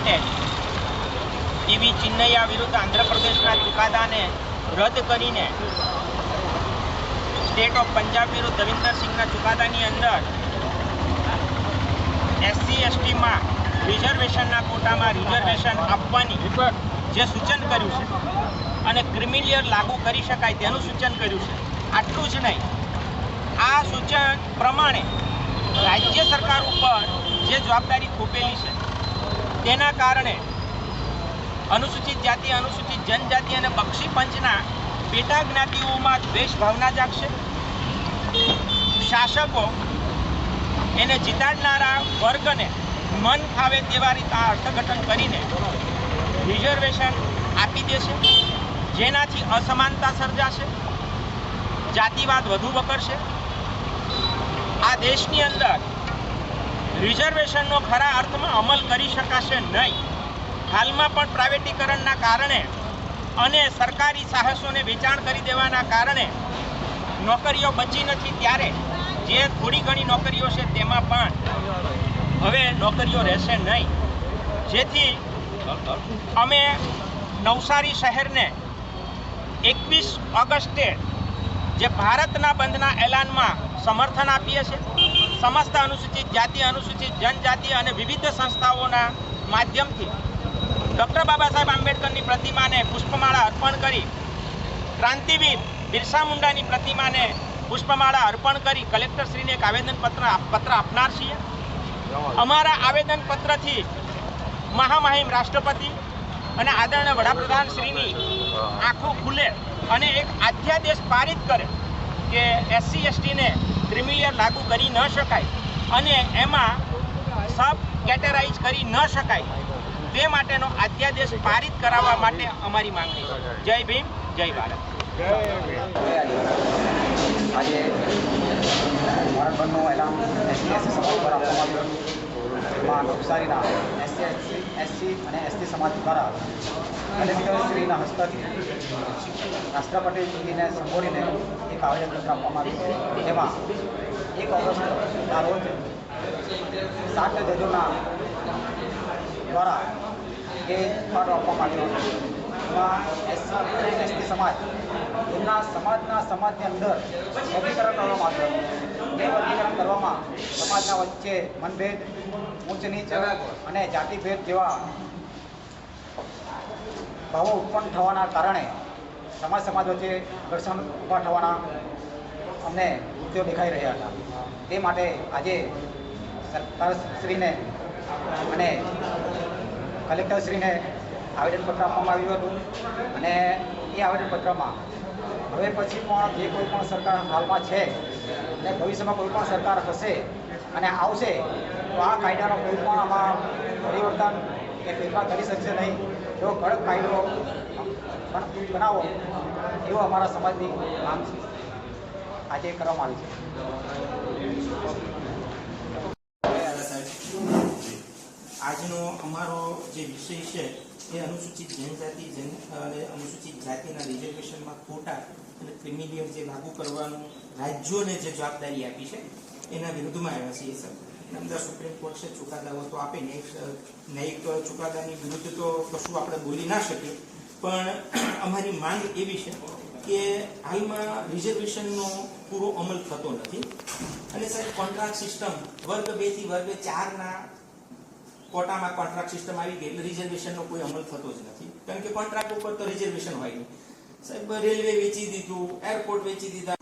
Limited TV ચિન્નૈયા વિરુદ્ધ આંધ્રપ્રદેશના ચુકાદાને રદ કરીને સ્ટેટ ઓફ પંજાબ વિરુદ્ધ દવિન્દર સિંહના ચુકાદાની અંદર એસસી એસટીમાં રિઝર્વેશનના કોટામાં રિઝર્વેશન આપવાની જે સૂચન કર્યું છે અને ક્રિમિલિયર લાગુ કરી શકાય તેનું સૂચન કર્યું છે. આટલું જ નહીં, આ સૂચન પ્રમાણે રાજ્ય સરકાર ઉપર જે જવાબદારી થોપેલી છે તેના કારણે અનુસૂચિત જાતિ, અનુસૂચિત જનજાતિ અને બક્ષી પંચના પેટા જ્ઞાતિઓમાં દ્વેષ ભાવના જાગશે. શાસકો એને જીતાડનારા વર્ગને મન ફાવે તેવા રીતે અર્થઘટન કરીને રિઝર્વેશન આપી દેશે, જેનાથી અસમાનતા સર્જાશે, જાતિવાદ વધુ વકરશે. આ દેશની અંદર રિઝર્વેશનનો ખરા અર્થમાં અમલ કરી શકાશે નહીં. હાલમાં પણ પ્રાઇવેટીકરણના કારણે અને સરકારી સાહસોને વેચાણ કરી દેવાના કારણે નોકરીઓ બચી નથી, ત્યારે જે થોડી ઘણી નોકરીઓ છે તેમાં પણ હવે નોકરીઓ રહેશે નહીં. જેથી અમે નવસારી શહેરને 21 ઓગસ્ટે જે ભારતના બંધના એલાનમાં સમર્થન આપીએ છીએ. સમસ્ત અનુસૂચિત જાતિ, અનુસૂચિત જનજાતિ અને વિવિધ સંસ્થાઓના માધ્યમથી ડૉક્ટર બાબા સાહેબ આંબેડકરની પ્રતિમાને પુષ્પમાળા અર્પણ કરી, ક્રાંતિવીર બિરસા મુંડાની પ્રતિમાને પુષ્પમાળા અર્પણ કરી કલેક્ટરશ્રીને એક આવેદનપત્ર આપનાર છીએ. અમારા આવેદનપત્રથી મહામહિમ રાષ્ટ્રપતિ અને આદરણીય વડાપ્રધાનશ્રીની આંખો ખુલે અને એક અધ્યાદેશ પારિત કરે કે એસસી એસટીને ક્રિમિલિયર લાગુ કરી ન શકાય અને એમાં સબ કેટેગરાઇઝ કરી ન શકાય, તે માટેનો અધ્યાદેશ પારિત કરાવવા માટે અમારી માંગણી છે. જય ભીમ, જય ભારત. આજે ભારત બંધનું એલાન એસસી એસટી સમાજ દ્વારા આપવામાં આવ્યું. એમાં નવસારીના એસસી અને એસટી સમાજ દ્વારા કલેક્ટરશ્રીના હસ્તકથી રાષ્ટ્રપતિજીને સંબોધીને એક આવેદનપત્ર આપવામાં આવ્યું. જેમાં 1 ઓગસ્ટના રોજ 7 જજોના દ્વારા એ ચુકાદો આપવામાં આવ્યો. એમાં એસસી અને એસટી સમાજ એમના સમાજની અંદર વર્ગીકરણ કરવામાં આવ્યું. એ વર્ગીકરણ કરવામાં સમાજના વચ્ચે મનભેદ, ઊંચ નીચ અને જાતિભેદ જેવા ભાવો ઉત્પન્ન થવાના કારણે સમાજ વચ્ચે ઘર્ષણ ઊભા થવાના અમને વૃત્તિઓ દેખાઈ રહ્યા હતા. તે માટે આજે સરકારશ્રીને અને કલેક્ટરશ્રીને આવેદનપત્ર આપવામાં આવ્યું હતું. અને એ આવેદનપત્રમાં હવે પછી પણ જે કોઈ પણ સરકાર હાલમાં છે અને ભવિષ્યમાં કોઈ પણ સરકાર હશે અને આવશે તો આ કાયદાનો કોઈ પણ આમાં પરિવર્તન કે ફેરફાર કરી શકશે નહીં. એવો કડક કાયદો બનાવો એવો અમારા સમાજની માંગ આજે કરવામાં આવી છે. આજનો અમારો જે વિષય છે એ અનુસૂચિત જનજાતિ અને અનુસૂચિત જાતિના રિઝર્વેશનમાં ખોટા અને ક્રિમિલિયર જે લાગુ કરવાનું રાજ્યોને જે જવાબદારી આપી છે એના વિરુદ્ધમાં આવ્યા છીએ. સર, અંદર સુપ્રીમ કોર્ટ છે ચુકાદાઓ તો આપે, ન્યાયિક ચુકાદાની વિરુદ્ધ તો કશું આપણે બોલી ના શકીએ, પણ અમારી માંગ એવી છે કે હાલમાં રિઝર્વેશનનો પૂરો અમલ થતો નથી. અને સાહેબ, કોન્ટ્રાક્ટ સિસ્ટમ વર્ગ 2 થી વર્ગ 4ના કોટામાં કોન્ટ્રાક્ટ સિસ્ટમ આવી ગઈ એટલે રિઝર્વેશનનો કોઈ અમલ થતો જ નથી, કારણ કે કોન્ટ્રાક્ટ ઉપર તો રિઝર્વેશન હોય નહીં. સાહેબ, રેલવે વેચી દીધું, એરપોર્ટ વેચી દીધા.